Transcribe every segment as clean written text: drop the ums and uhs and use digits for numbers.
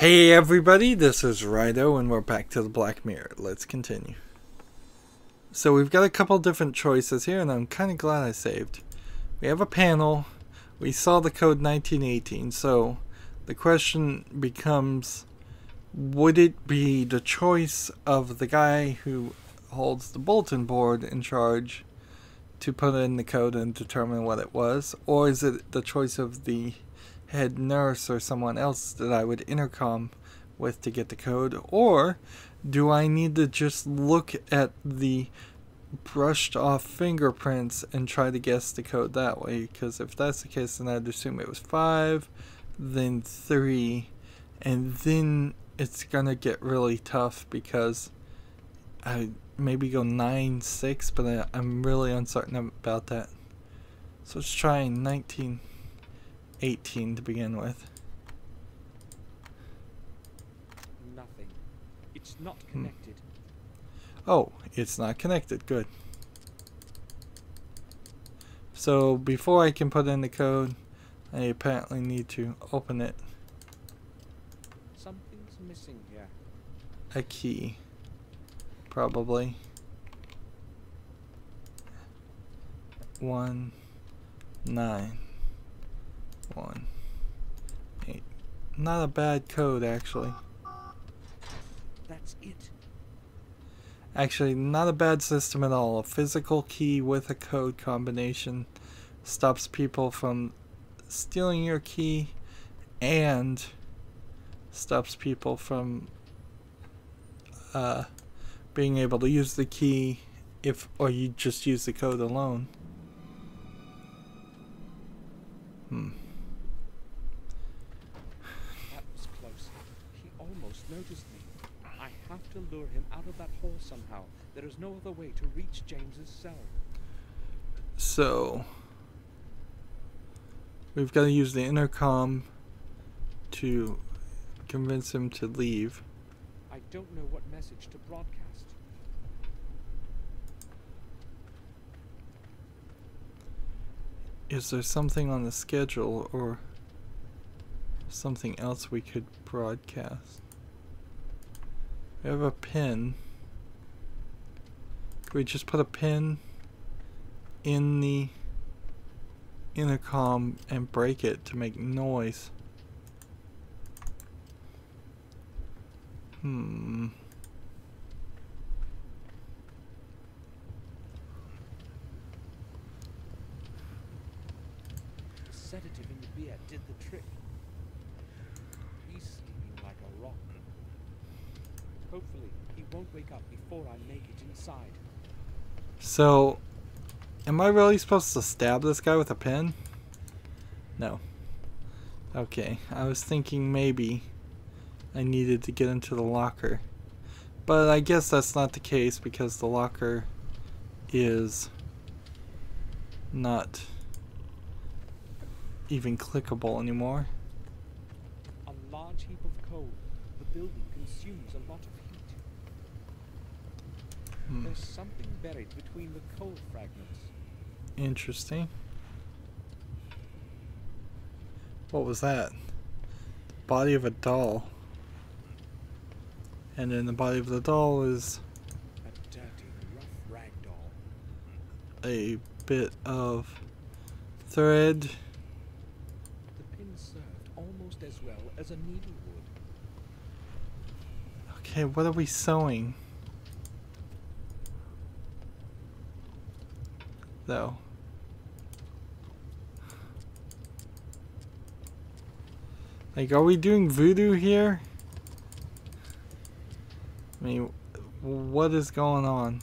Hey everybody, this is Rydo and we're back to the Black Mirror. Let's continue. So we've got a couple different choices here and I'm kind of glad I saved. We have a panel. We saw the code 1918, so the question becomes, would it be the choice of the guy who holds the bulletin board in charge to put in the code and determine what it was, or is it the choice of the head nurse or someone else that I would intercom with to get the code? Or do I need to just look at the brushed off fingerprints and try to guess the code that way? Because if that's the case, then I'd assume it was 5, then 3, and then it's gonna get really tough because I maybe go 9, 6, but I'm really uncertain about that. So let's try 1918 to begin with. Nothing. It's not connected. Oh, it's not connected. Good. So before I can put in the code, I apparently need to open it. Something's missing here. A key. Probably. 1 9 1 8. Not a bad code, actually. That's it. Actually, not a bad system at all. A physical key with a code combination stops people from stealing your key and stops people from being able to use the key or you just use the code alone. That was close. He almost noticed me. I have to lure him out of that hole somehow. There is no other way to reach James's cell. So we've got to use the intercom to convince him to leave. I don't know what message to broadcast. Is there something on the schedule or something else we could broadcast? We have a pin. Could we just put a pin in the intercom and break it to make noise? The sedative in the beer did the trick. He's sleeping like a rock. Hopefully, he won't wake up before I make it inside. So, am I really supposed to stab this guy with a pin? No. Okay, I was thinking maybe I needed to get into the locker. But I guess that's not the case because the locker is not even clickable anymore. A large heap of coal. The building consumes a lot of heat. There's something buried between the coal fragments. Interesting. What was that? The body of a doll. And in the body of the doll is A dirty, rough rag doll. a bit of thread. The pin served almost as well as a needle would. Okay, what are we sewing? Though. Like, are we doing voodoo here? I mean, what is going on?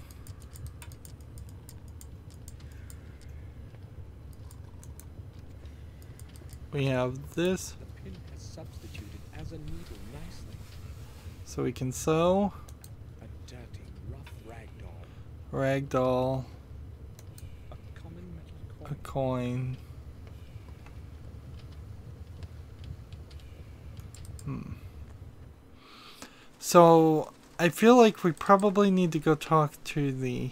We have this. The pin has substituted as a needle nicely. So we can sew. A dirty, rough rag doll. Rag doll. A common metal A coin. coin. So I feel like we probably need to go talk to the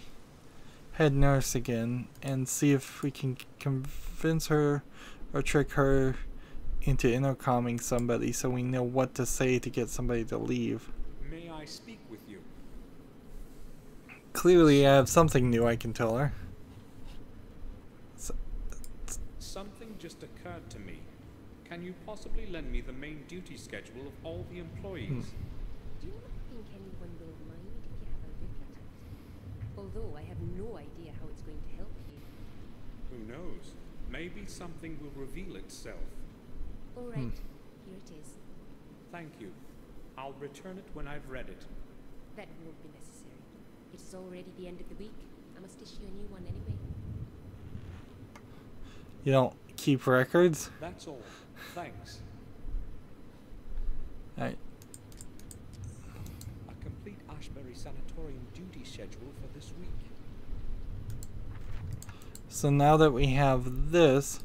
head nurse again and see if we can convince her or trick her into intercomming somebody so we know what to say to get somebody to leave. May I speak with you? Clearly I have something new I can tell her. Something just occurred to me. Can you possibly lend me the main duty schedule of all the employees? Do you not think anyone will mind if you have a look at it? Although I have no idea how it's going to help you. Who knows? Maybe something will reveal itself. Alright, here it is. Thank you. I'll return it when I've read it. That won't be necessary. It is already the end of the week. I must issue a new one anyway. You don't keep records? That's all. Thanks. Alright. A complete Ashbury Sanatorium duty schedule for this week. So now that we have this,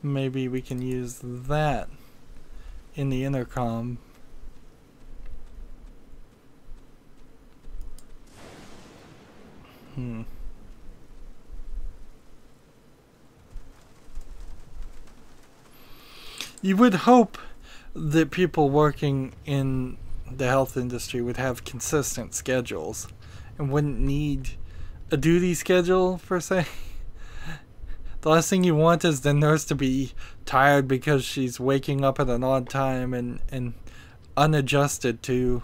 maybe we can use that in the intercom. You would hope that people working in the health industry would have consistent schedules and wouldn't need a duty schedule per se. The last thing you want is the nurse to be tired because she's waking up at an odd time and unadjusted to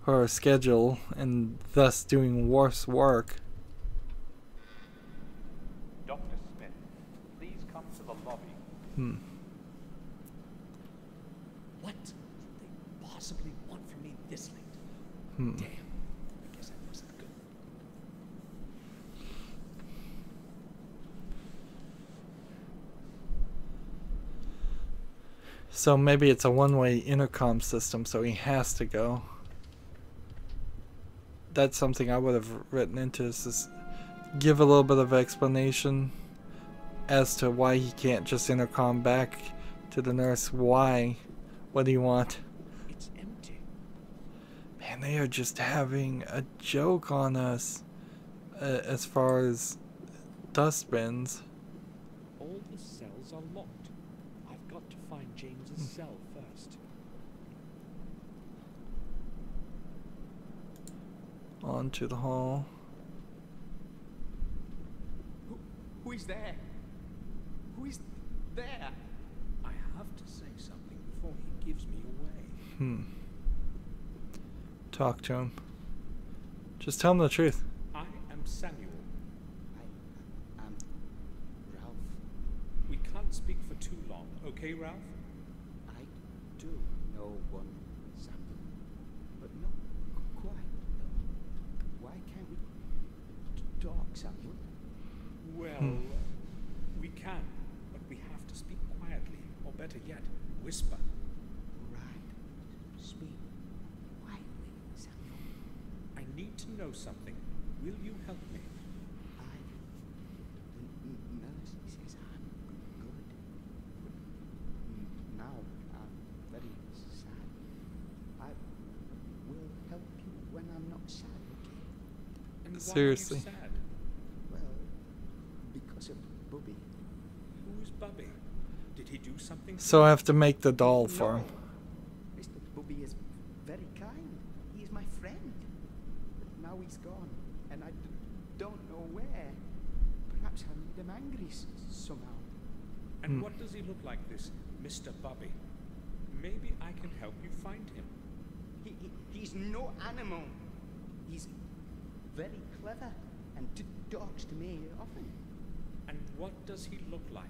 her schedule and thus doing worse work. Dr. Smith, please come to the lobby. What could they possibly want from me this late? Damn. I guess I must go. So maybe it's a one-way intercom system, so he has to go. That's something I would have written into, is just give a little bit of explanation as to why he can't just intercom back to the nurse. Why? What do you want? It's empty. Man, they are just having a joke on us as far as dustbins. All the cells are locked. I've got to find James's cell first. On to the hall. Who is there? Who is there? I have to say something before he gives me away. Talk to him. Just tell him the truth. I am Samuel. I'm Ralph. We can't speak for too long, okay, Ralph? I do know one Samuel, but not quite. Why can't we talk, Samuel? Well, we can, but we have to speak quietly, or better yet, whisper. Right. Speak quietly, Samuel. I need to know something. Will you help me? The nurse says I'm good. But now I'm very sad. I will help you when I'm not sad, okay? And Seriously. why are you sad? Well, because of Bubby. Who is Bubby? Did he do something? So I have to make the doll for him. Mr. Bubby is very kind. He is my friend. But now he's gone, and I don't know where. Perhaps I made him angry somehow. And what does he look like, this Mr. Bubby? Maybe I can help you find him. He's no animal. He's very clever and talks to me often. And what does he look like?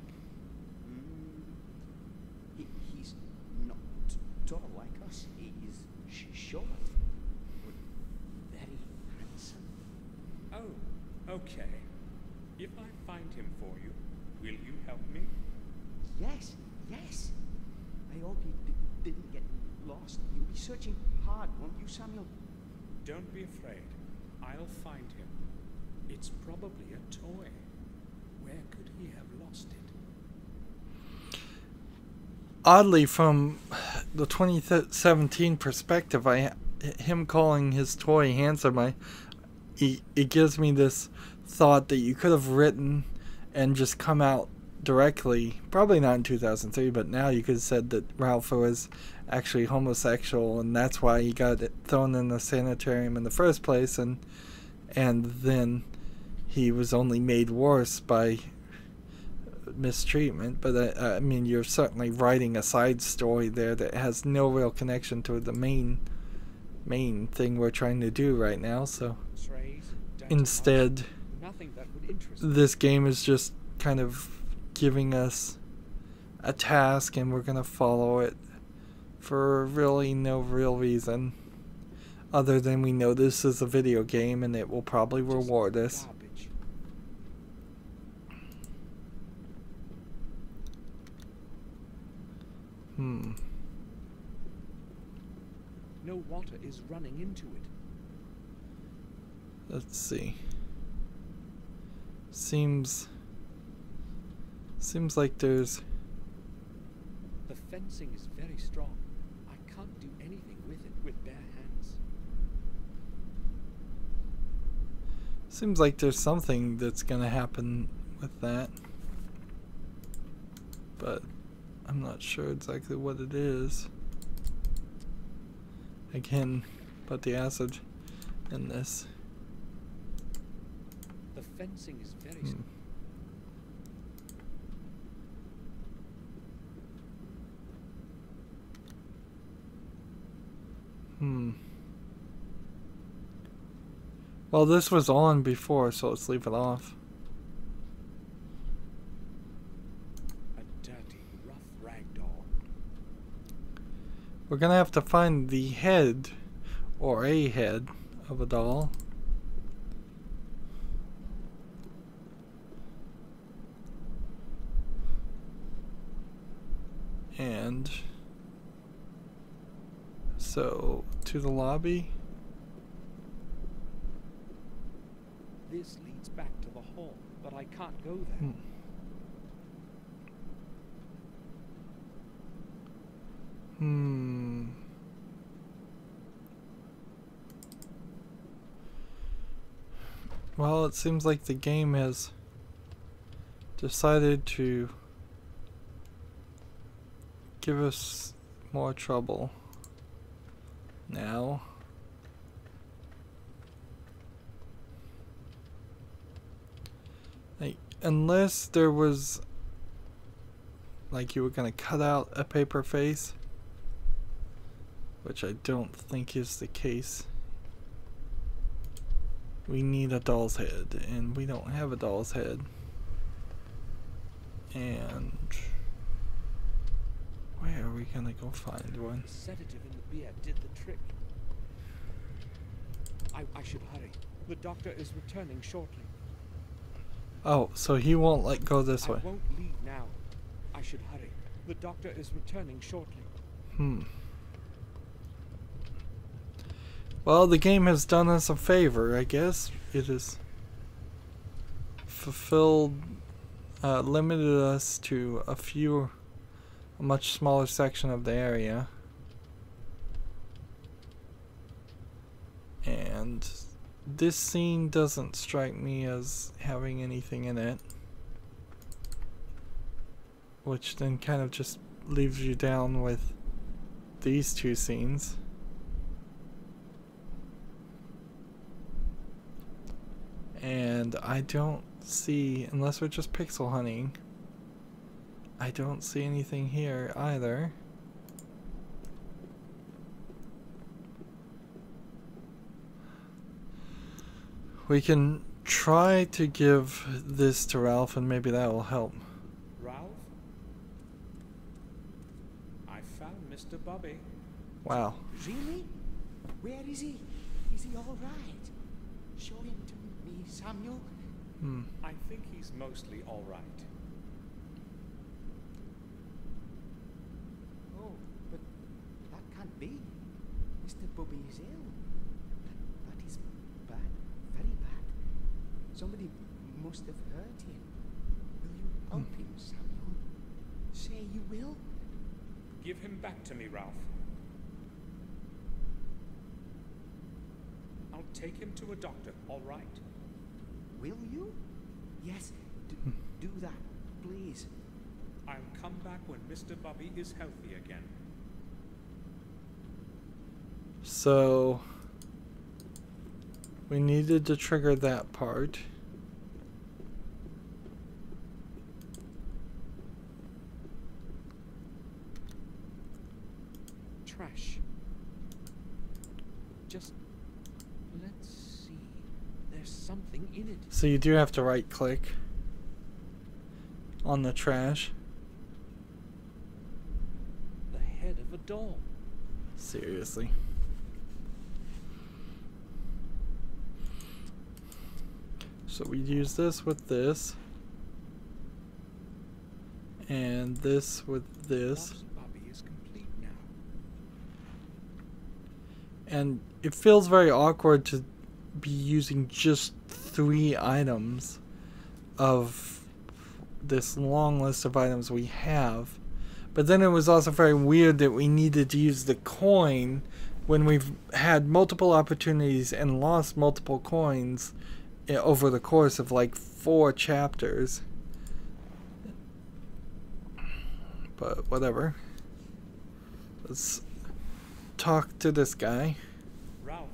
He's not tall like us. He is short, but very handsome. Oh, okay. If I find him for you, will you help me? Yes, yes. I hope he didn't get lost. You'll be searching hard, won't you, Samuel? Don't be afraid. I'll find him. It's probably a toy. Where could he have lost it? Oddly, from the 2017 perspective, him calling his toy handsome, it gives me this thought that you could have written and just come out directly. Probably not in 2003, but now you could have said that Ralph was actually homosexual, and that's why he got thrown in the sanitarium in the first place, and then he was only made worse by mistreatment. But I mean, you're certainly writing a side story there that has no real connection to the main thing we're trying to do right now. So instead, this game is just kind of giving us a task, and we're gonna follow it for really no real reason other than we know this is a video game and it will probably reward us. No water is running into it. Let's see. Seems like there's... The fencing is very strong. I can't do anything with it with bare hands. Seems like there's something that's gonna happen with that, but I'm not sure exactly what it is. I can put the acid in this. The fencing is very strong. Well, this was on before, so let's leave it off. A dirty, rough rag doll. We're gonna have to find the head, or a head, of a doll. And so, to the lobby. This leads back to the hall, but I can't go there. Well, it seems like the game has decided to give us more trouble now. Like, unless there was, like, you were gonna cut out a paper face, which I don't think is the case. We need a doll's head, and we don't have a doll's head. And where are we gonna go find one? The sedative in the beer did the trick. I should hurry. The doctor is returning shortly. Oh, so he won't let go this way. I won't leave now. I should hurry. The doctor is returning shortly. Well, the game has done us a favor, I guess. It has fulfilled, limited us to a much smaller section of the area. And this scene doesn't strike me as having anything in it, which then kind of just leaves you down with these two scenes. And I don't see, unless we're just pixel hunting, I don't see anything here either. We can try to give this to Ralph, and maybe that will help. Ralph? I found Mr. Bobby. Wow. Really? Where is he? Is he all right? Show him to me, Samuel. I think he's mostly all right. Oh, but that can't be. Mr. Bobby is ill. That is bad, very bad. Somebody must have hurt him. Will you help him, Samuel? Say you will? Give him back to me, Ralph. I'll take him to a doctor, all right? Will you? Yes. do that, please. I'll come back when Mr. Bobby is healthy again. So we needed to trigger that part. Trash. Just let's see. There's something in it. So you do have to right click on the trash. The head of a doll. Seriously. So we use this with this. And this with this. Bob's Bobby is complete now. And it feels very awkward to be using just 3 items of this long list of items we have. But then it was also very weird that we needed to use the coin when we've had multiple opportunities and lost multiple coins over the course of like 4 chapters. But whatever. Let's talk to this guy. Ralph,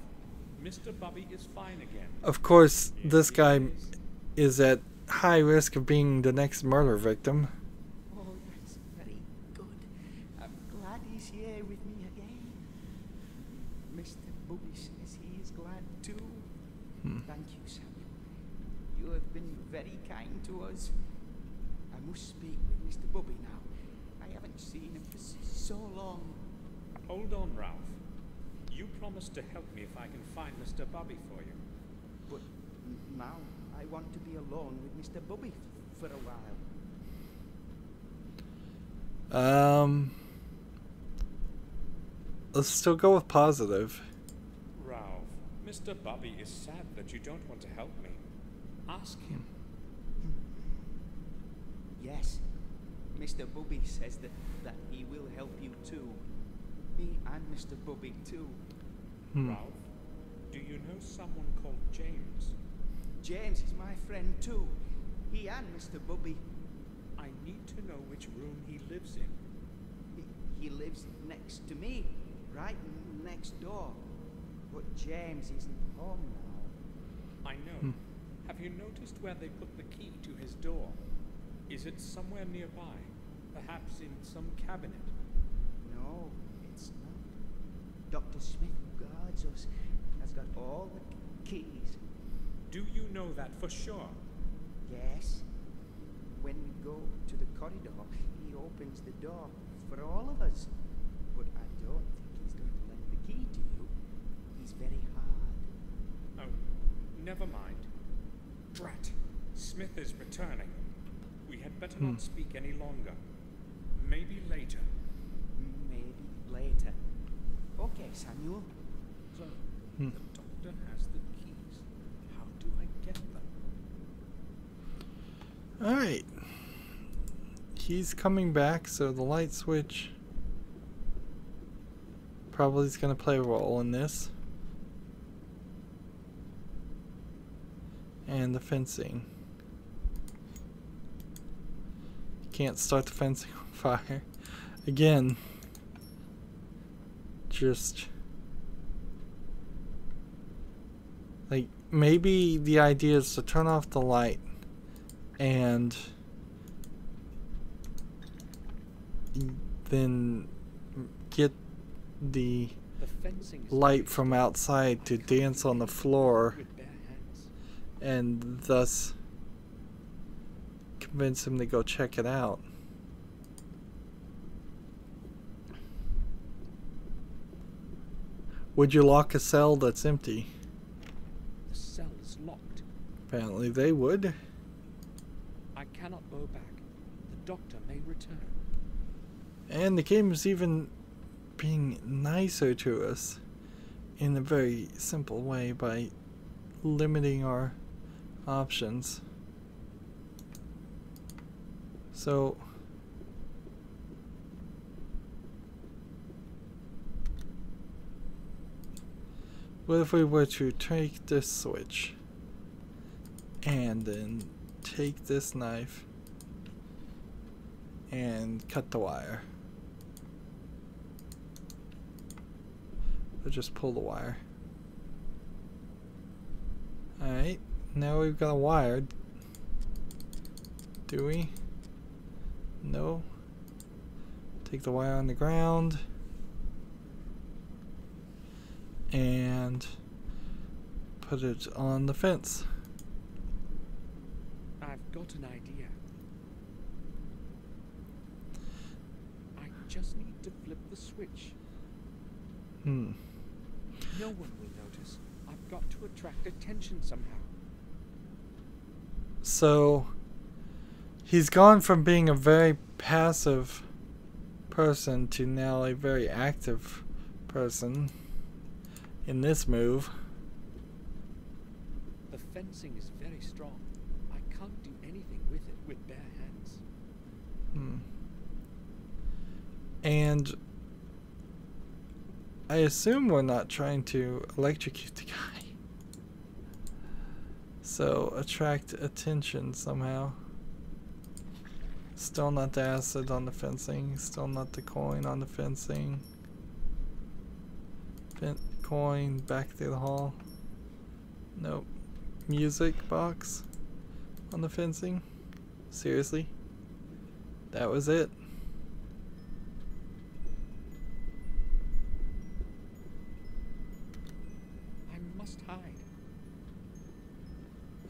Mr. Bobby is fine again. Of course, this guy is at high risk of being the next murder victim. Oh, that's very good. I'm glad he's here with me again. Mr. Bobby says he is glad too. Thank you, Samuel. You have been very kind to us. I must speak with Mr. Bobby now. I haven't seen him for so long. Hold on, Ralph. You promised to help me if I can find Mr. Bobby for you. But now I want to be alone with Mr. Bobby for a while. Let's still go with positive. Ralph, Mr. Bobby is sad that you don't want to help me. Ask him. Yes, Mr. Bobby says that he will help you too. Me and Mr. Bobby too. Ralph, do you know someone called James? James is my friend too. He and Mr. Bobby. I need to know which room he lives in. He lives next to me, right next door. But James isn't home now. I know. Have you noticed where they put the key to his door? Is it somewhere nearby? Perhaps in some cabinet? No, it's not. Dr. Smith, who guards us, has got all the keys. Do you know that for sure? Yes. When we go to the corridor, he opens the door for all of us. But I don't think he's going to lend the key to you. He's very hard. Oh, never mind. Drat! Smith is returning. We had better not speak any longer. Maybe later. Maybe later. Okay, Samuel. So, the doctor has the keys. How do I get them? Alright. He's coming back, so the light switch probably is going to play a role in this. And the fencing. Can't start the fencing on fire. Again, just like maybe the idea is to turn off the light and then get the fencing is light from outside to dance on the floor with bare hands. and thus convince him to go check it out. Would you lock a cell that's empty? The cell is locked. Apparently they would. I cannot go back. The doctor may return. And the game is even being nicer to us in a very simple way by limiting our options. So what if we were to take this switch and then take this knife and cut the wire. Or just pull the wire. Alright, now we've got a wire. Do we? No. Take the wire on the ground. And put it on the fence. I've got an idea. I just need to flip the switch. Hmm. No one will notice. I've got to attract attention somehow. So he's gone from being a very passive person to now a very active person in this move. The fencing is very strong. I can't do anything with it with bare hands. And I assume we're not trying to electrocute the guy. So attract attention somehow. Still not the acid on the fencing. Still not the coin on the fencing. Coin back through the hall. Nope. Music box on the fencing. Seriously? That was it? I must hide.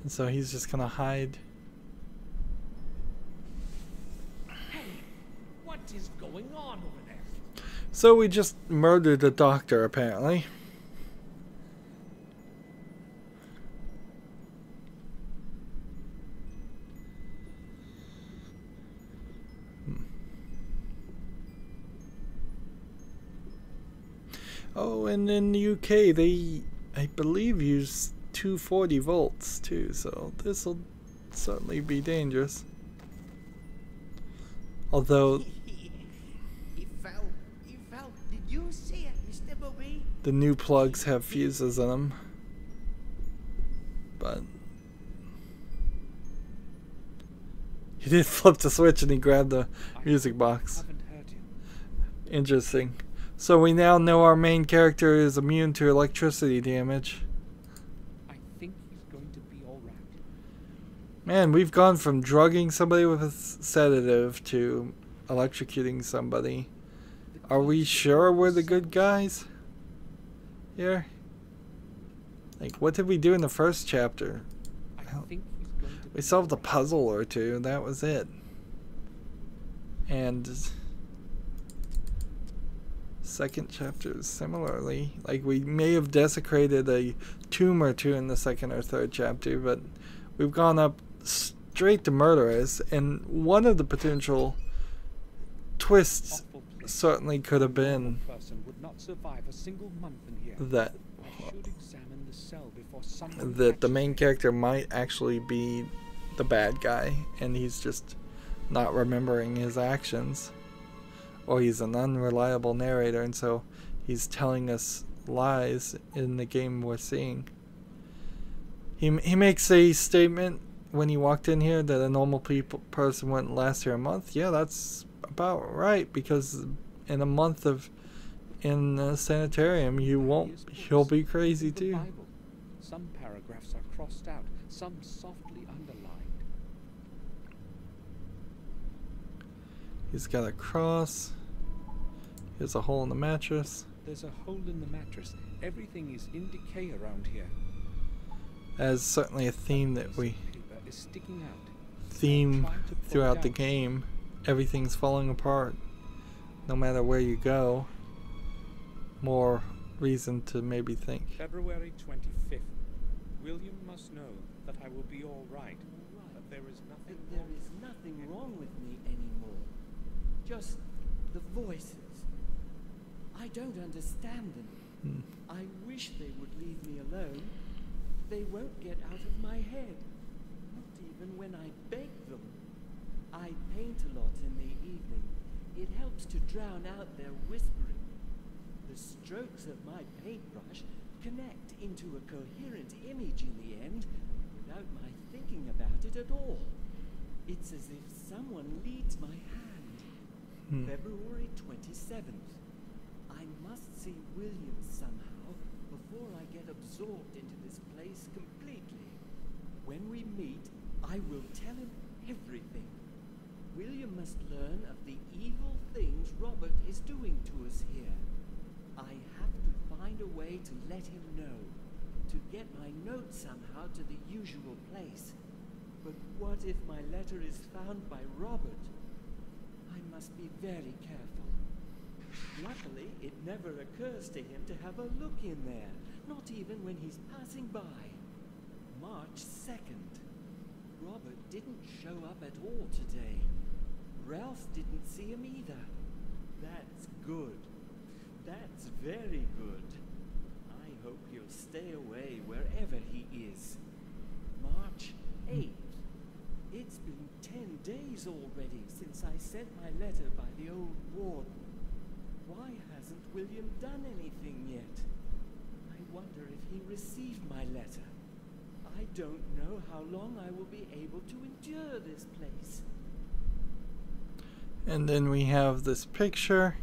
And so he's just gonna hide. Hey, what is going on over there? So we just murdered a doctor, apparently. Oh, and in the UK, they, I believe, use 240 volts too, so this will certainly be dangerous. Although He fell. He fell. Did you see it, Mr. Bobby? the new plugs have fuses in them. But he did flip the switch and he grabbed the music box. Haven't hurt him. Interesting. So we now know our main character is immune to electricity damage. I think he's going to be all right. Man, we've gone from drugging somebody with a sedative to electrocuting somebody. Are we sure we're the good guys here? Like, what did we do in the first chapter? I think he's going to We be solved a all right. puzzle or two. That was it. And second chapter, similarly, like we may have desecrated a tomb or two in the second or third chapter, but we've gone up straight to murderers. And one of the potential twists Awful place. certainly could have been A person would not survive a single month in here. that I should examine the cell before someone that the catches main me. character might actually be the bad guy, and he's just not remembering his actions, or he's an unreliable narrator, and so he's telling us lies in the game we're seeing. He makes a statement when he walked in here that a normal person wouldn't last here a month. Yeah, that's about right, because in a month in a sanitarium, he'll be crazy In the too. Bible, some paragraphs are crossed out, some softly underlined. He's got a cross. Here's a hole in the mattress. There's a hole in the mattress. Everything is in decay around here. As certainly a theme that we Paper is sticking out. theme Trying to pull it throughout the out. game. Everything's falling apart. No matter where you go. More reason to maybe think. February 25th. William must know that I will be all right. But there is nothing There is nothing wrong with me anymore. Just the voices. I don't understand them. I wish they would leave me alone. They won't get out of my head. Not even when I beg them. I paint a lot in the evening. It helps to drown out their whispering. The strokes of my paintbrush connect into a coherent image in the end without my thinking about it at all. It's as if someone leads my hand February 27th. I must see William somehow before I get absorbed into this place completely. When we meet, I will tell him everything. William must learn of the evil things Robert is doing to us here. I have to find a way to let him know, to get my note somehow to the usual place. But what if my letter is found by Robert? I must be very careful. Luckily, it never occurs to him to have a look in there, not even when he's passing by. March 2nd. Robert didn't show up at all today. Ralph didn't see him either. That's good. That's very good. I hope he'll stay away wherever he is. March 8th. It's been 10 days already since I sent my letter by the old warden. Why hasn't William done anything yet? I wonder if he received my letter. I don't know how long I will be able to endure this place. And then we have this picture.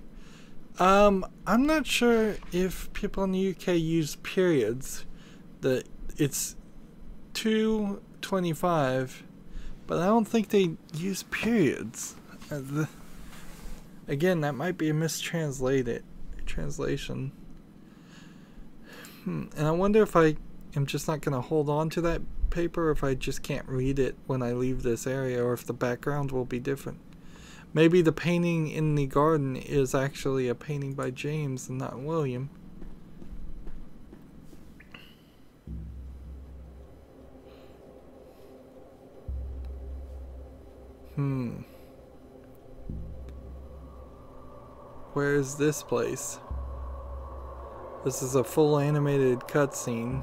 I'm not sure if people in the UK use periods. It's 2:25, but I don't think they use periods. Again, that might be a translation. And I wonder if I am just not going to hold on to that paper, or if I just can't read it when I leave this area, or if the background will be different. Maybe the painting in the garden is actually a painting by James and not William. Where is this place? This is a full animated cutscene.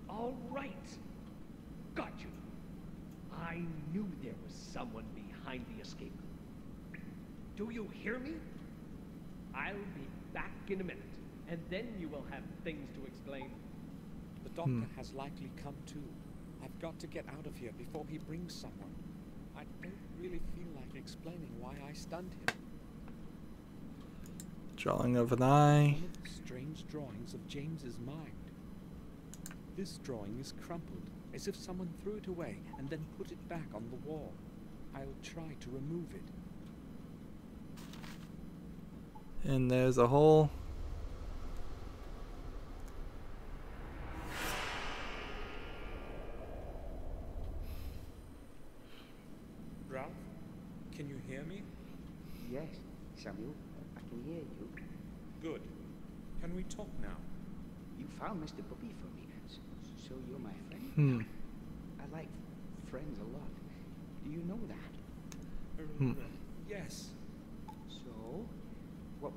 All right. Got you. I knew there was someone behind the escape. Do you hear me? I'll be back in a minute, and then you will have things to explain. The doctor has likely come too. I've got to get out of here before he brings someone. I don't really feel like explaining why I stunned him. Drawing of an eye. One of the strange drawings of James's mind. This drawing is crumpled, as if someone threw it away and then put it back on the wall. I'll try to remove it. And there's a hole. Ralph, can you hear me? Yes, Samuel, I can hear you. Good. Can we talk now? You found Mr. Bubby for me, so you're my friend? I like friends a lot. Do you know that? Yes. So, what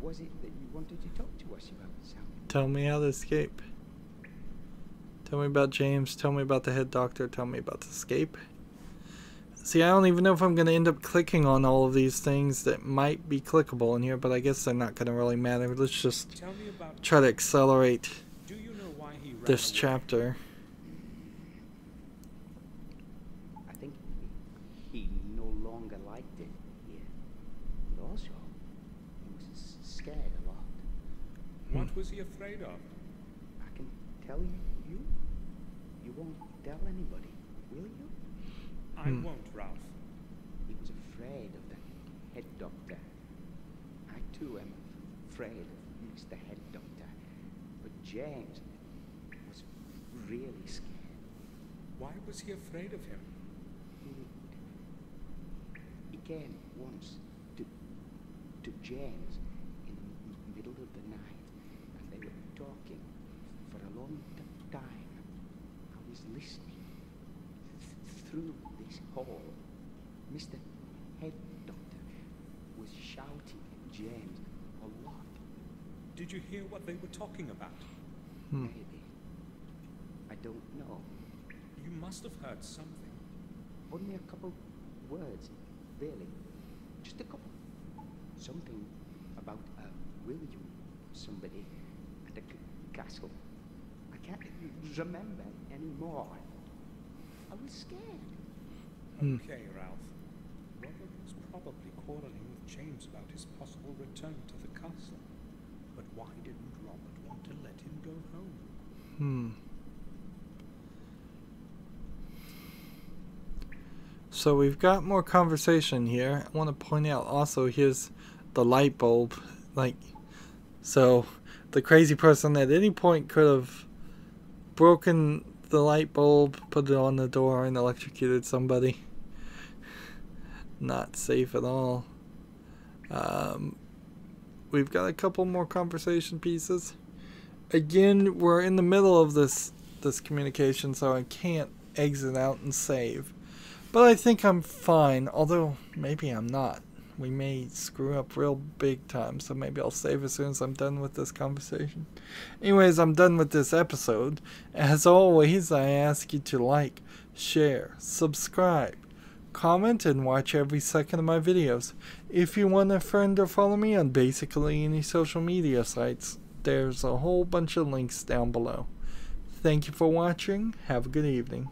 was it that you wanted to talk to us about, Samuel? Tell me how to escape. Tell me about James. Tell me about the head doctor. Tell me about the escape. See, I don't even know if I'm going to end up clicking on all of these things that might be clickable in here, but I guess they're not going to really matter. Let's just try to accelerate this chapter. I think he no longer liked it here. But also, he was scared a lot. What was he afraid of? I can tell you. You won't tell anybody, will you? I won't, Ralph. He was afraid of the head doctor. I too am afraid of Mr. Head Doctor. But James was really scared. Why was he afraid of him? He came once to James in the middle of the night, and they were talking for a long time. I was listening through this hall. Mr. Head Doctor was shouting at James a lot. Did you hear what they were talking about? Maybe. I don't know. You must have heard something. Only a couple words, really. Just a couple. Something about William, somebody at the castle. I can't remember anymore. I was scared. Okay, Ralph. Robert was probably quarreling with James about his possible return to the castle. But why didn't Robert want to let him go home? So we've got more conversation here. I want to point out also, here's the light bulb. Like, so the crazy person at any point could have broken the light bulb, put it on the door, and electrocuted somebody. Not safe at all. We've got a couple more conversation pieces. Again, we're in the middle of this communication, so I can't exit out and save. But I think I'm fine, although maybe I'm not. We may screw up real big time, so maybe I'll save as soon as I'm done with this conversation. Anyways, I'm done with this episode. As always, I ask you to like, share, subscribe, comment, and watch every second of my videos. If you want to friend or follow me on basically any social media sites, there's a whole bunch of links down below. Thank you for watching. Have a good evening.